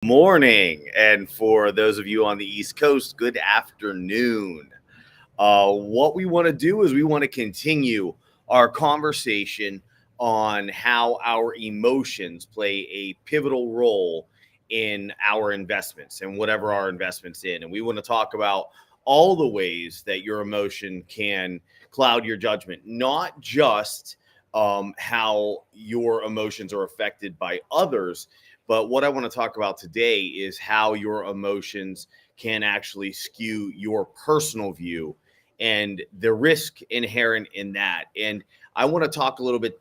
Morning. And for those of you on the East Coast, good afternoon. What we want to do is we want to continue our conversation on how our emotions play a pivotal role in our investments and whatever our investments in. And we want to talk about all the ways that your emotion can cloud your judgment, not just how your emotions are affected by others. But what I want to talk about today is how your emotions can actually skew your personal view and the risk inherent in that. And I want to talk a little bit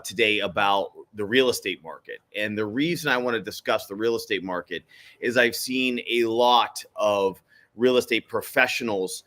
today about the real estate market. And the reason I want to discuss the real estate market is I've seen a lot of real estate professionals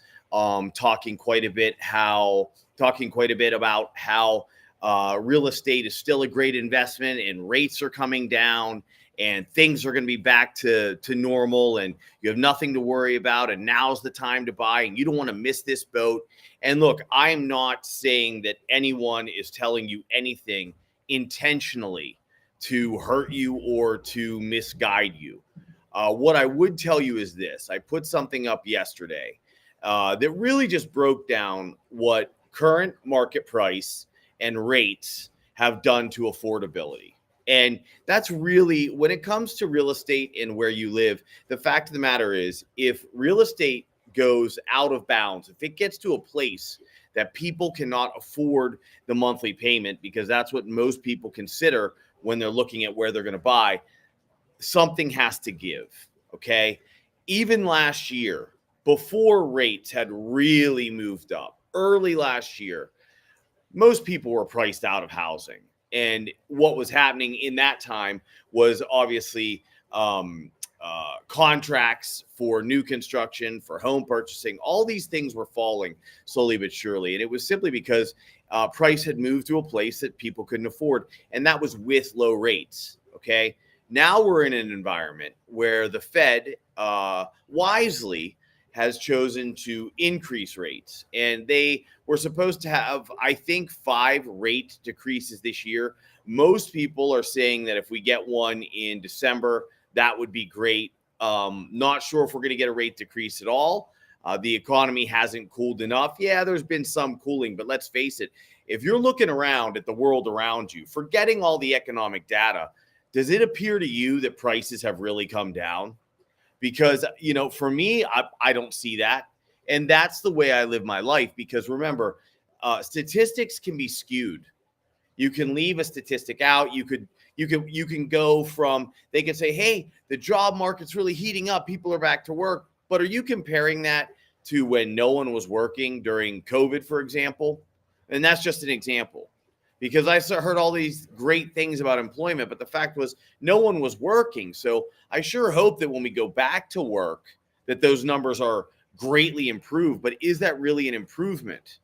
talking quite a bit about how real estate is still a great investment and rates are coming down and things are going to be back to normal and you have nothing to worry about and now's the time to buy and you don't want to miss this boat. And look, I'm not saying that anyone is telling you anything intentionally to hurt you or to misguide you. What I would tell you is this. I put something up yesterday that really just broke down what current market price and rates have done to affordability. And that's really, when it comes to real estate and where you live, the fact of the matter is, if real estate goes out of bounds, if it gets to a place that people cannot afford the monthly payment, because that's what most people consider when they're looking at where they're going to buy, something has to give. Okay. Even last year, before rates had really moved up, early last year, most people were priced out of housing. And what was happening in that time was obviously contracts for new construction, for home purchasing. All these things were falling slowly but surely. And it was simply because price had moved to a place that people couldn't afford. And that was with low rates. Okay. Now we're in an environment where the Fed wisely has chosen to increase rates. And they were supposed to have, I think, 5 rate decreases this year. Most people are saying that if we get one in December, that would be great. Not sure if we're going to get a rate decrease at all. The economy hasn't cooled enough. Yeah, there's been some cooling, but let's face it. If you're looking around at the world around you, forgetting all the economic data, does it appear to you that prices have really come down? Because, for me, I don't see that. And that's the way I live my life. Because remember, statistics can be skewed. You can leave a statistic out. You can go from, they can say, hey, the job market's really heating up. People are back to work. But are you comparing that to when no one was working during COVID, for example? And that's just an example. Because I heard all these great things about employment, but the fact was no one was working. So I sure hope that when we go back to work, that those numbers are greatly improved. But is that really an improvement?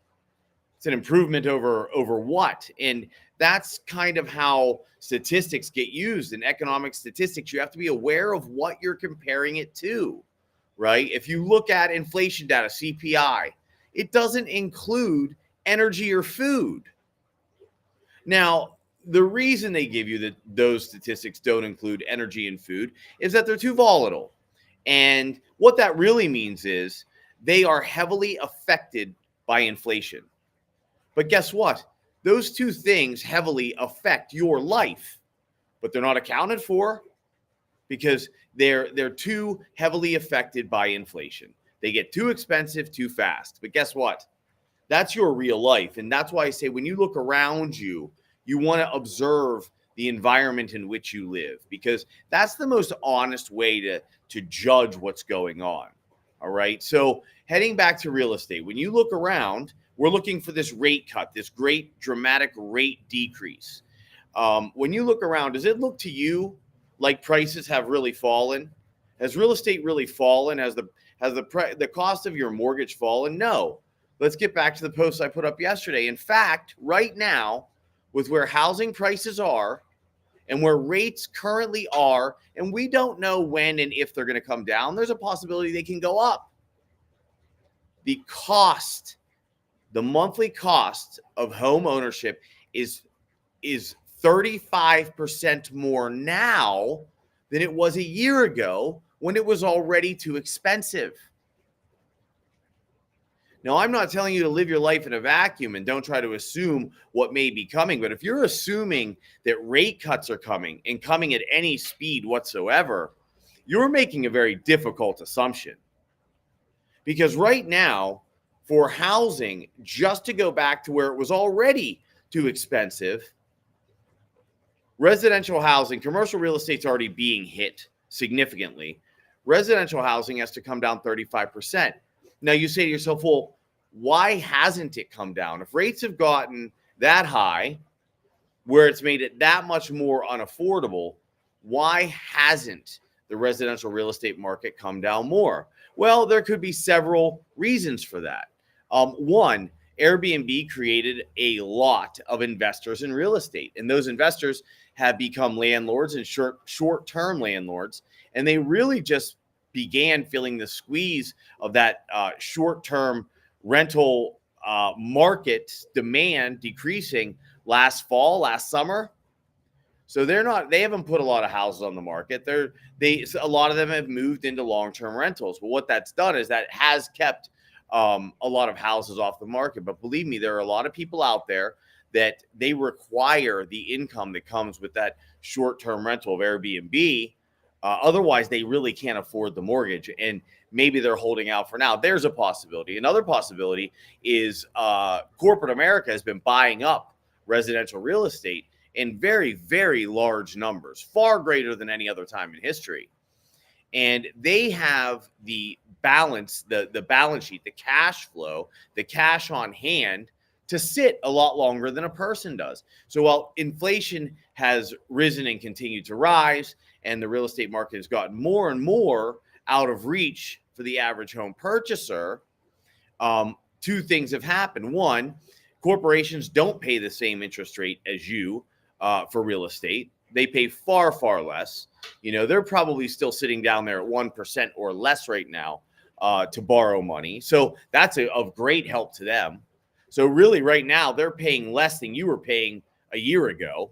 It's an improvement over what? And that's kind of how statistics get used in economic statistics. You have to be aware of what you're comparing it to, right? If you look at inflation data, CPI, it doesn't include energy or food. Now, the reason they give you that those statistics don't include energy and food is that they're too volatile. And what that really means is they are heavily affected by inflation. But guess what? Those two things heavily affect your life, but they're not accounted for because they're too heavily affected by inflation. They get too expensive too fast. But guess what? That's your real life. And that's why I say when you look around you, you want to observe the environment in which you live, because that's the most honest way to judge what's going on. All right. So heading back to real estate, when you look around, we're looking for this rate cut, this great dramatic rate decrease. When you look around, does it look to you like prices have really fallen? Has real estate really fallen? Has the cost of your mortgage fallen? No. Let's get back to the post I put up yesterday. In fact, right now, with where housing prices are and where rates currently are, and we don't know when and if they're going to come down, there's a possibility they can go up. The monthly cost of home ownership is 35% more now than it was a year ago when it was already too expensive. Now, I'm not telling you to live your life in a vacuum and don't try to assume what may be coming. But if you're assuming that rate cuts are coming and coming at any speed whatsoever, you're making a very difficult assumption. Because right now, for housing, just to go back to where it was already too expensive, residential housing, commercial real estate's already being hit significantly. Residential housing has to come down 35%. Now you say to yourself, well, why hasn't it come down? If rates have gotten that high, where it's made it that much more unaffordable, why hasn't the residential real estate market come down more? Well, there could be several reasons for that. One, Airbnb created a lot of investors in real estate, and those investors have become landlords and short-term landlords, and they really just began feeling the squeeze of that short-term rental market demand decreasing last summer. So they haven't put a lot of houses on the market. A lot of them have moved into long-term rentals. But what that's done is that has kept a lot of houses off the market. But believe me, there are a lot of people out there that they require the income that comes with that short-term rental of Airbnb. Otherwise, they really can't afford the mortgage, and maybe they're holding out for now. There's a possibility. Another possibility is corporate America has been buying up residential real estate in very, very large numbers, far greater than any other time in history. And they have the balance, the balance sheet, the cash flow, the cash on hand to sit a lot longer than a person does. So while inflation has risen and continued to rise, and the real estate market has gotten more and more out of reach for the average home purchaser, two things have happened. One, corporations don't pay the same interest rate as you for real estate. They pay far, far less. They're probably still sitting down there at 1% or less right now to borrow money. So that's of great help to them. So really right now, they're paying less than you were paying a year ago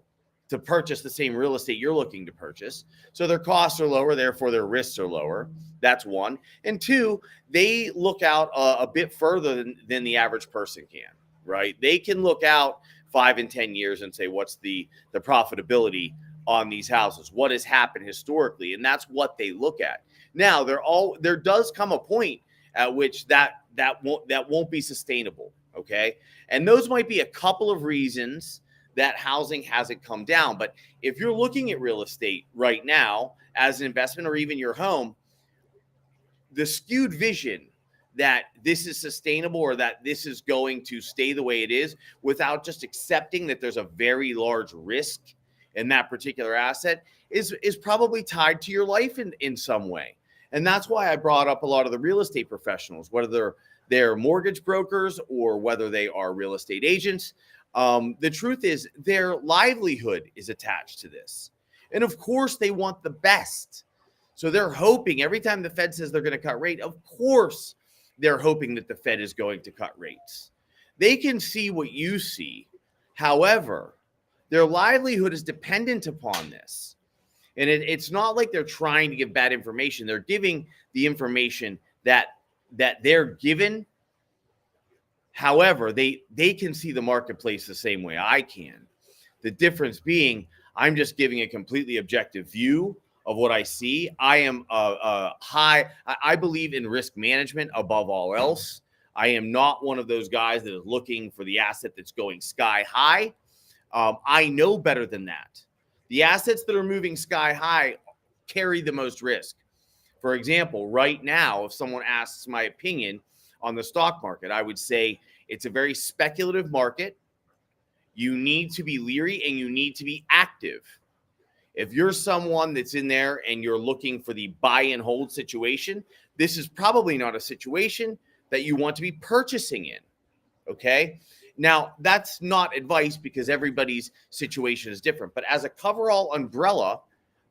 to purchase the same real estate you're looking to purchase. So their costs are lower, therefore their risks are lower. That's one. And two, they look out a bit further than the average person can, right? They can look out 5 and 10 years and say, what's the profitability on these houses? What has happened historically? And that's what they look at. Now, there does come a point at which that won't be sustainable, okay? And those might be a couple of reasons that housing hasn't come down. But if you're looking at real estate right now as an investment or even your home, the skewed vision that this is sustainable or that this is going to stay the way it is without just accepting that there's a very large risk in that particular asset is probably tied to your life in some way. And that's why I brought up a lot of the real estate professionals, whether they're mortgage brokers or whether they are real estate agents. The truth is their livelihood is attached to this. And of course they want the best. So they're hoping every time the Fed says they're going to cut rate, of course they're hoping that the Fed is going to cut rates. They can see what you see. However, their livelihood is dependent upon this. And it's not like they're trying to give bad information. They're giving the information that they're given. However, they can see the marketplace the same way I can. The difference being, I'm just giving a completely objective view of what I see. I am I believe in risk management above all else. I am not one of those guys that is looking for the asset that's going sky high. I know better than that. The assets that are moving sky high carry the most risk. For example, right now, if someone asks my opinion on the stock market, I would say it's a very speculative market. You need to be leery and you need to be active. If you're someone that's in there and you're looking for the buy and hold situation, this is probably not a situation that you want to be purchasing in. Okay. Now, that's not advice because everybody's situation is different. But as a coverall umbrella,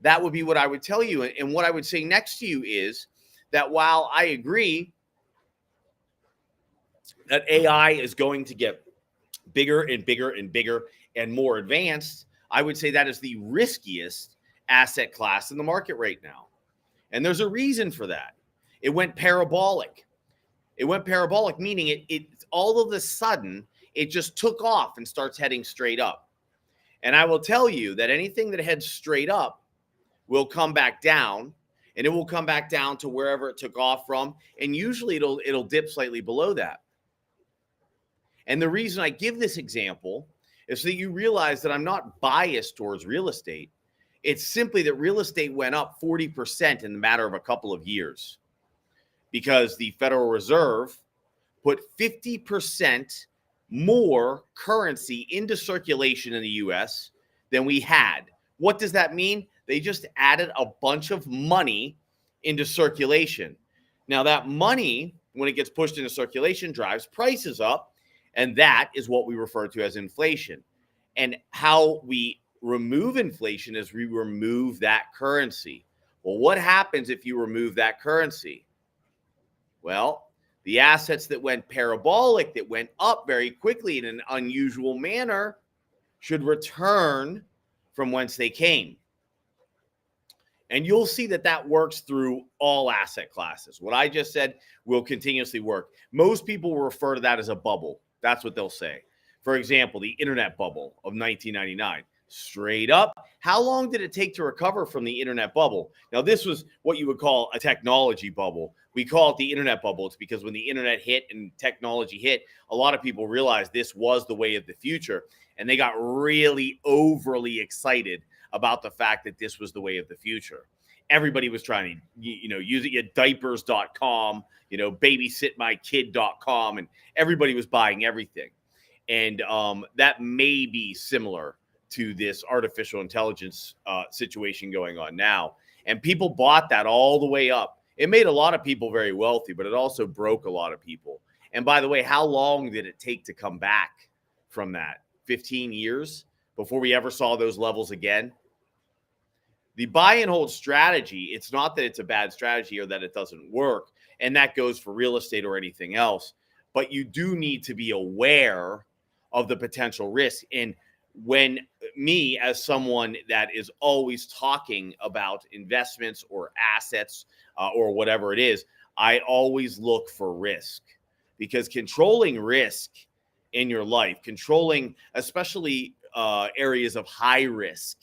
that would be what I would tell you. And what I would say next to you is that while I agree that AI is going to get bigger and bigger and bigger and more advanced, I would say that is the riskiest asset class in the market right now. And there's a reason for that. It went parabolic. It went parabolic, meaning it all of a sudden, it just took off and starts heading straight up. And I will tell you that anything that heads straight up will come back down, and it will come back down to wherever it took off from. And usually it'll dip slightly below that. And the reason I give this example is so that you realize that I'm not biased towards real estate. It's simply that real estate went up 40% in the matter of a couple of years because the Federal Reserve put 50% more currency into circulation in the US than we had. What does that mean? They just added a bunch of money into circulation. Now, that money, when it gets pushed into circulation, drives prices up, and that is what we refer to as inflation. And how we remove inflation is we remove that currency. Well, what happens if you remove that currency? Well, the assets that went parabolic, that went up very quickly in an unusual manner, should return from whence they came. And you'll see that that works through all asset classes. What I just said will continuously work. Most people will refer to that as a bubble. That's what they'll say. For example, the internet bubble of 1999. Straight up, how long did it take to recover from the internet bubble? Now, this was what you would call a technology bubble. We call it the internet bubble. It's because when the internet hit and technology hit, a lot of people realized this was the way of the future. And they got really overly excited about the fact that this was the way of the future. Everybody was trying to, use it at diapers.com, babysitmykid.com, and everybody was buying everything. And that may be similar to this artificial intelligence situation going on now. And people bought that all the way up. It made a lot of people very wealthy, but it also broke a lot of people. And by the way, how long did it take to come back from that? 15 years before we ever saw those levels again? The buy and hold strategy, it's not that it's a bad strategy or that it doesn't work. And that goes for real estate or anything else. But you do need to be aware of the potential risk. And when me, as someone that is always talking about investments or assets or whatever it is, I always look for risk, because controlling risk in your life, controlling especially areas of high risk,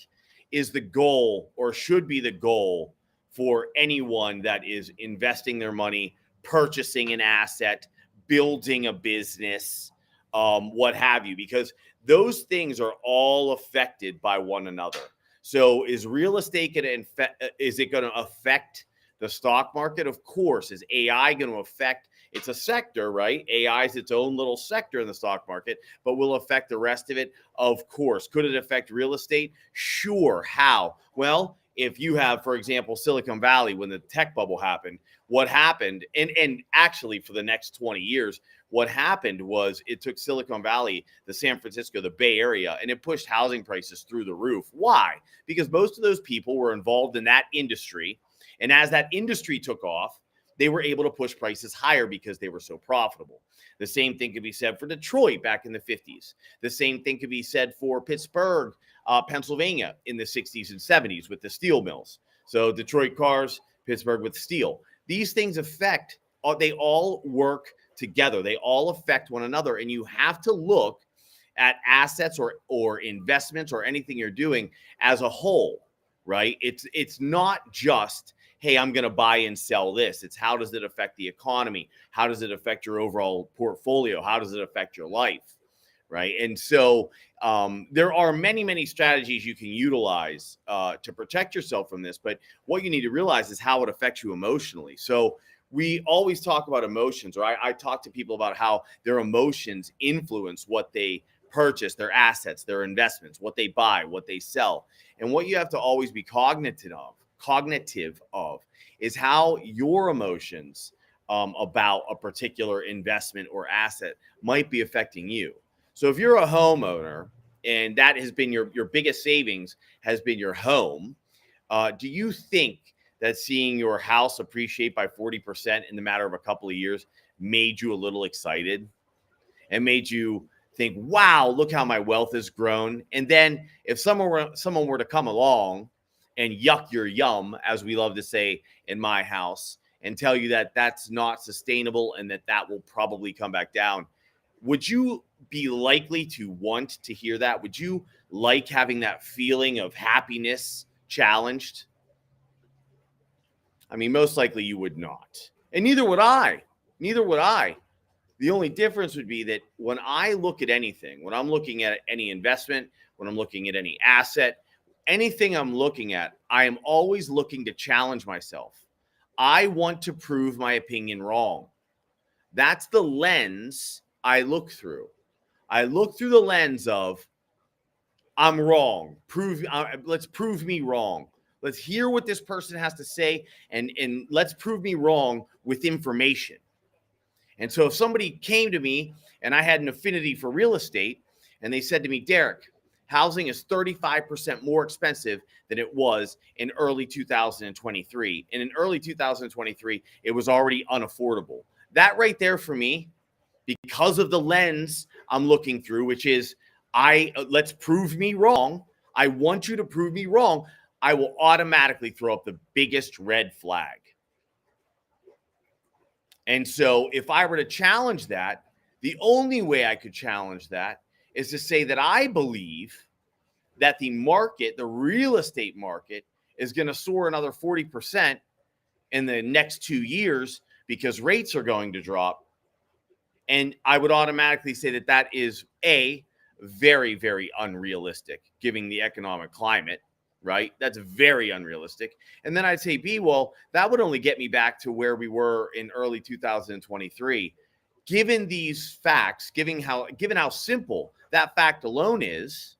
is the goal, or should be the goal, for anyone that is investing their money, purchasing an asset, building a business, what have you, because those things are all affected by one another. So is real estate going to affect the stock market? Of course. Is AI going to affect? It's a sector, right? AI is its own little sector in the stock market, but will affect the rest of it? Of course. Could it affect real estate? Sure. How? Well, if you have, for example, Silicon Valley, when the tech bubble happened, what happened, and actually for the next 20 years, what happened was it took Silicon Valley, the San Francisco, the Bay Area, and it pushed housing prices through the roof. Why? Because most of those people were involved in that industry. And as that industry took off, they were able to push prices higher because they were so profitable. The same thing could be said for Detroit back in the 50s. The same thing could be said for Pittsburgh, Pennsylvania in the 60s and 70s with the steel mills. So Detroit cars, Pittsburgh with steel. These things they all work together. They all affect one another. And you have to look at assets or investments or anything you're doing as a whole, right? It's not just, hey, I'm going to buy and sell this. It's how does it affect the economy? How does it affect your overall portfolio? How does it affect your life, right? And so there are many, many strategies you can utilize to protect yourself from this. But what you need to realize is how it affects you emotionally. So we always talk about emotions, or I talk to people about how their emotions influence what they purchase, their assets, their investments, what they buy, what they sell. And what you have to always be cognitive of is how your emotions about a particular investment or asset might be affecting you. So if you're a homeowner and that has been your biggest savings has been your home, do you think that seeing your house appreciate by 40% in the matter of a couple of years made you a little excited and made you think, wow, look how my wealth has grown? And then if someone were to come along and yuck your yum, as we love to say in my house, and tell you that that's not sustainable and that that will probably come back down, would you be likely to want to hear that? Would you like having that feeling of happiness challenged? I mean, most likely you would not. And neither would I. Neither would I. The only difference would be that when I look at anything, when I'm looking at any investment, when I'm looking at any asset, anything I'm looking at, I am always looking to challenge myself. I want to prove my opinion wrong. That's the lens I look through. I look through the lens of I'm wrong. Let's prove me wrong. Let's hear what this person has to say, and let's prove me wrong with information. And so if somebody came to me and I had an affinity for real estate and they said to me, Derek, housing is 35% more expensive than it was in early 2023. And in early 2023, it was already unaffordable. That right there for me, because of the lens I'm looking through, which is let's prove me wrong. I want you to prove me wrong. I will automatically throw up the biggest red flag. And so if I were to challenge that, the only way I could challenge that is to say that I believe that the market, the real estate market, is going to soar another 40% in the next 2 years because rates are going to drop. And I would automatically say that that is very, very unrealistic, given the economic climate, right? That's very unrealistic. And then I'd say, B, well, that would only get me back to where we were in early 2023. Given these facts, given how simple that fact alone is,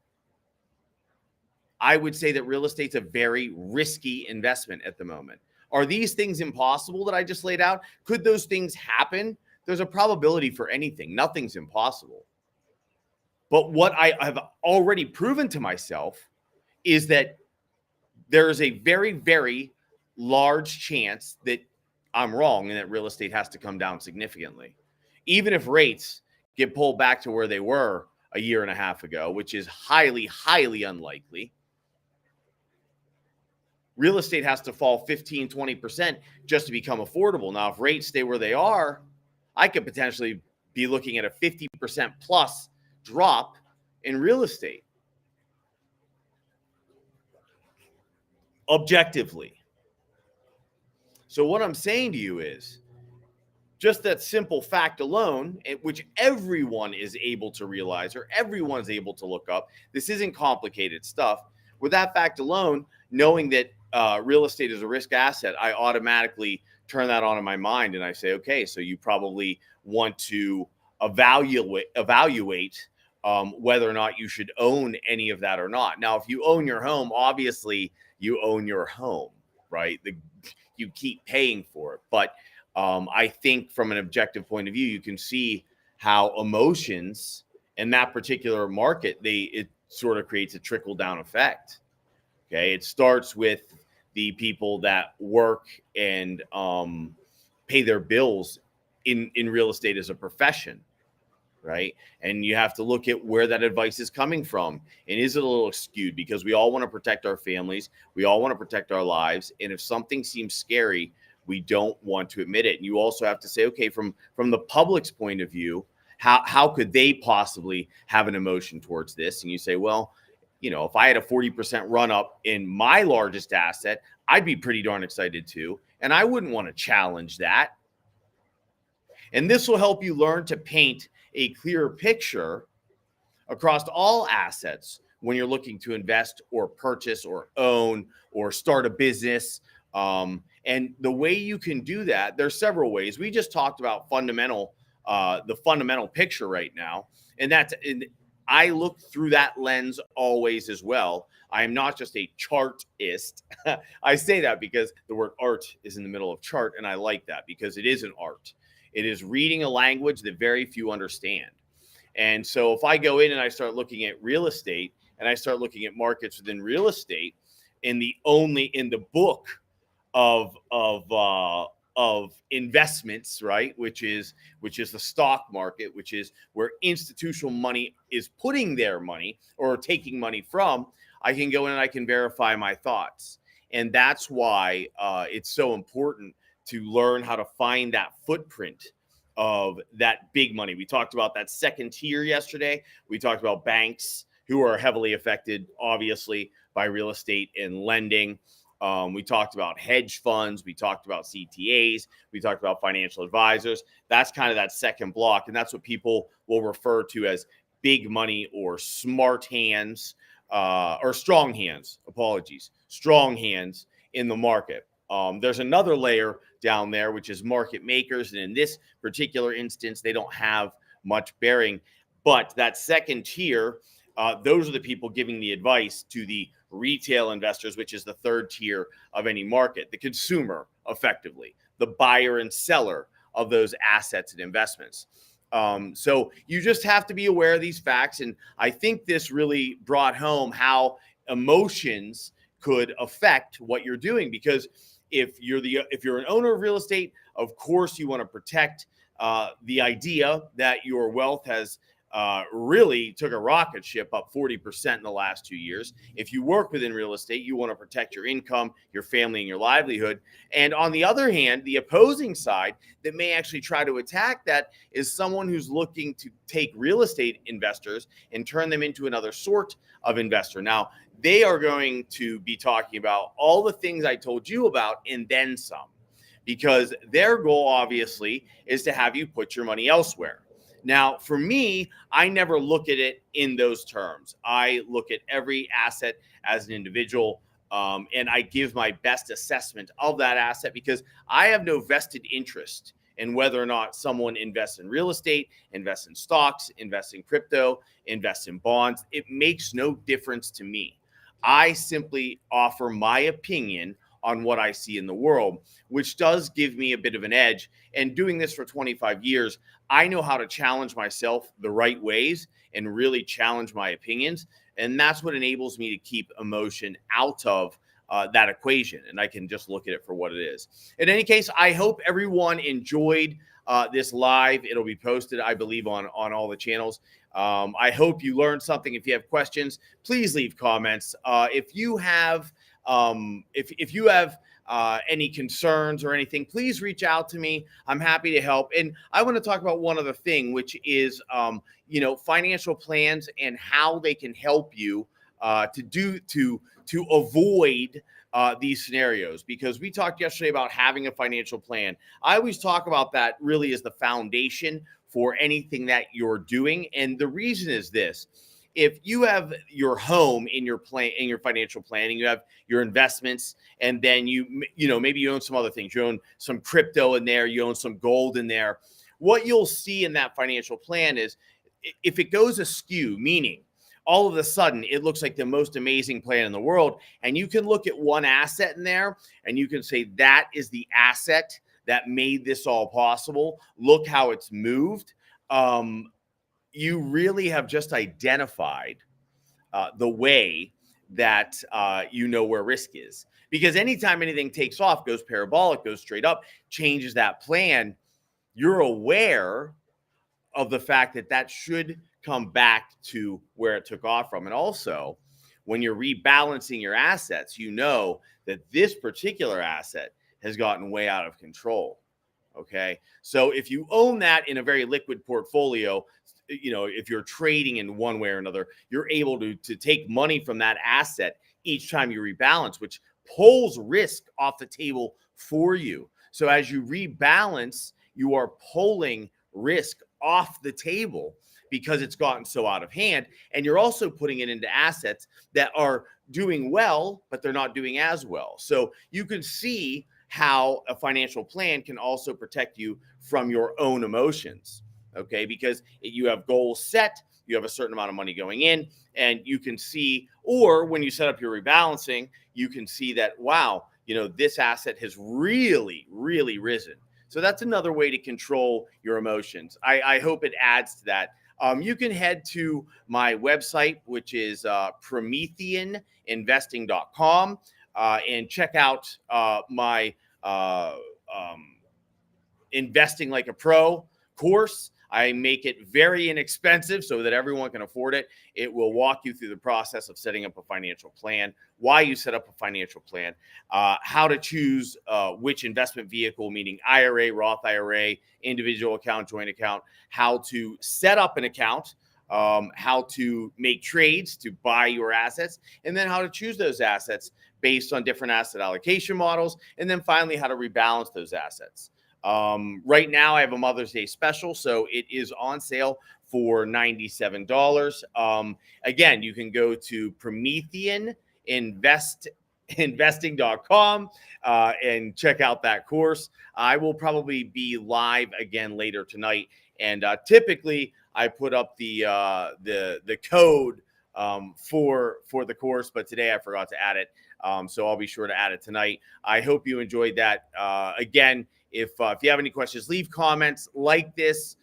I would say that real estate's a very risky investment at the moment. Are these things impossible that I just laid out? Could those things happen? There's a probability for anything. Nothing's impossible. But what I have already proven to myself is that there is a very, very large chance that I'm wrong and that real estate has to come down significantly. Even if rates get pulled back to where they were a year and a half ago, which is highly, highly unlikely, real estate has to fall 15, 20% just to become affordable. Now, if rates stay where they are, I could potentially be looking at a 50% plus drop in real estate. Objectively. So what I'm saying to you is just that simple fact alone, which everyone is able to realize or everyone's able to look up. This isn't complicated stuff. With that fact alone, knowing that real estate is a risk asset, I automatically turn that on in my mind and I say, okay, so you probably want to evaluate whether or not you should own any of that or not. Now, if you own your home, obviously you own your home, right? You keep paying for it. But I think from an objective point of view, you can see how emotions in that particular market, it sort of creates a trickle down effect. Okay. It starts with the people that work and pay their bills in real estate as a profession. Right. And you have to look at where that advice is coming from. And is it a little skewed? Because we all want to protect our families. We all want to protect our lives. And if something seems scary, we don't want to admit it. And you also have to say, okay, from the public's point of view, how could they possibly have an emotion towards this? And you say, well, you know, if I had a 40% run up in my largest asset, I'd be pretty darn excited too. And I wouldn't want to challenge that. And this will help you learn to paint a clearer picture across all assets when you're looking to invest or purchase or own or start a business. And the way you can do that, there's several ways. We just talked about the fundamental picture right now. And I look through that lens always as well. I am not just a chartist. I say that because the word art is in the middle of chart. And I like that because it is an art. It is reading a language that very few understand. And so if I go in and I start looking at real estate and I start looking at markets within real estate in the book of investments, right, which is the stock market, which is where institutional money is putting their money or taking money from, I can go in and I can verify my thoughts. And that's why it's so important to learn how to find that footprint of that big money. We talked about that second tier yesterday. We talked about banks who are heavily affected, obviously, by real estate and lending. We talked about hedge funds. We talked about CTAs. We talked about financial advisors. That's kind of that second block. And that's what people will refer to as big money or smart hands or strong hands. Apologies. Strong hands in the market. There's another layer down there, which is market makers. And in this particular instance, they don't have much bearing. But that second tier, those are the people giving the advice to the retail investors, which is the third tier of any market, the consumer, effectively, the buyer and seller of those assets and investments. So you just have to be aware of these facts. And I think this really brought home how emotions could affect what you're doing, because if you're an owner of real estate, of course you want to protect the idea that your wealth has really took a rocket ship up 40% in the last 2 years. If you work within real estate, you want to protect your income, your family, and your livelihood. And on the other hand, the opposing side that may actually try to attack that is someone who's looking to take real estate investors and turn them into another sort of investor. Now, they are going to be talking about all the things I told you about and then some, because their goal, obviously, is to have you put your money elsewhere. Now, for me, I never look at it in those terms. I look at every asset as an individual, and I give my best assessment of that asset, because I have no vested interest in whether or not someone invests in real estate, invests in stocks, invests in crypto, invests in bonds. It makes no difference to me. I simply offer my opinion on what I see in the world, which does give me a bit of an edge. And doing this for 25 years, I know how to challenge myself the right ways and really challenge my opinions. And that's what enables me to keep emotion out of that equation. And I can just look at it for what it is. In any case, I hope everyone enjoyed this live. It'll be posted, I believe, on all the channels. I hope you learned something. If you have questions, please leave comments. If you have any concerns or anything, please reach out to me. I'm happy to help. And I want to talk about one other thing, which is, financial plans and how they can help you to avoid these scenarios. Because we talked yesterday about having a financial plan. I always talk about that really as the foundation for anything that you're doing. And the reason is this: if you have your home in your plan, in your financial planning, you have your investments, and then maybe you own some other things. You own some crypto in there, you own some gold in there. What you'll see in that financial plan is, if it goes askew, meaning all of a sudden it looks like the most amazing plan in the world, and you can look at one asset in there and you can say, that is the asset that made this all possible. Look how it's moved. You really have just identified the way that where risk is. Because anytime anything takes off, goes parabolic, goes straight up, changes that plan, you're aware of the fact that that should come back to where it took off from. And also, when you're rebalancing your assets, you know that this particular asset has gotten way out of control. Okay. So if you own that in a very liquid portfolio, if you're trading in one way or another, you're able to take money from that asset each time you rebalance, which pulls risk off the table for you. So as you rebalance, you are pulling risk off the table because it's gotten so out of hand. And you're also putting it into assets that are doing well, but they're not doing as well. So you can see how a financial plan can also protect you from your own emotions. Okay, because you have goals set, you have a certain amount of money going in, and you can see, or when you set up your rebalancing, you can see that, wow, this asset has really, really risen. So that's another way to control your emotions. I hope it adds to that. You can head to my website, which is prometheaninvesting.com, and check out my Investing Like a Pro course. I make it very inexpensive so that everyone can afford it. It will walk you through the process of setting up a financial plan, why you set up a financial plan, how to choose which investment vehicle, meaning IRA, Roth IRA, individual account, joint account, how to set up an account, how to make trades to buy your assets, and then how to choose those assets based on different asset allocation models, and then finally how to rebalance those assets. Right now, I have a Mother's Day special, so it is on sale for $97. Again, you can go to Investing.com and check out that course. I will probably be live again later tonight, and typically I put up the code for the course, but today I forgot to add it. So I'll be sure to add it tonight. I hope you enjoyed that. Again, if you have any questions, leave comments, like this,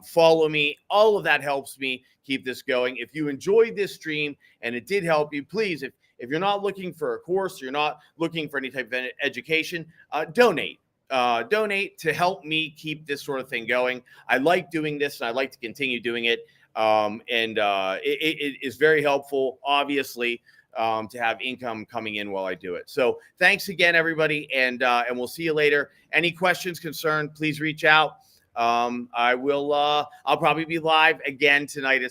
follow me. All of that helps me keep this going. If you enjoyed this stream and it did help you, please, if you're not looking for a course, you're not looking for any type of education, donate. Donate to help me keep this sort of thing going. I like doing this and I like to continue doing it. It is very helpful, obviously, to have income coming in while I do it. So thanks again, everybody, and we'll see you later. Any questions, concern, please reach out. I'll probably be live again tonight at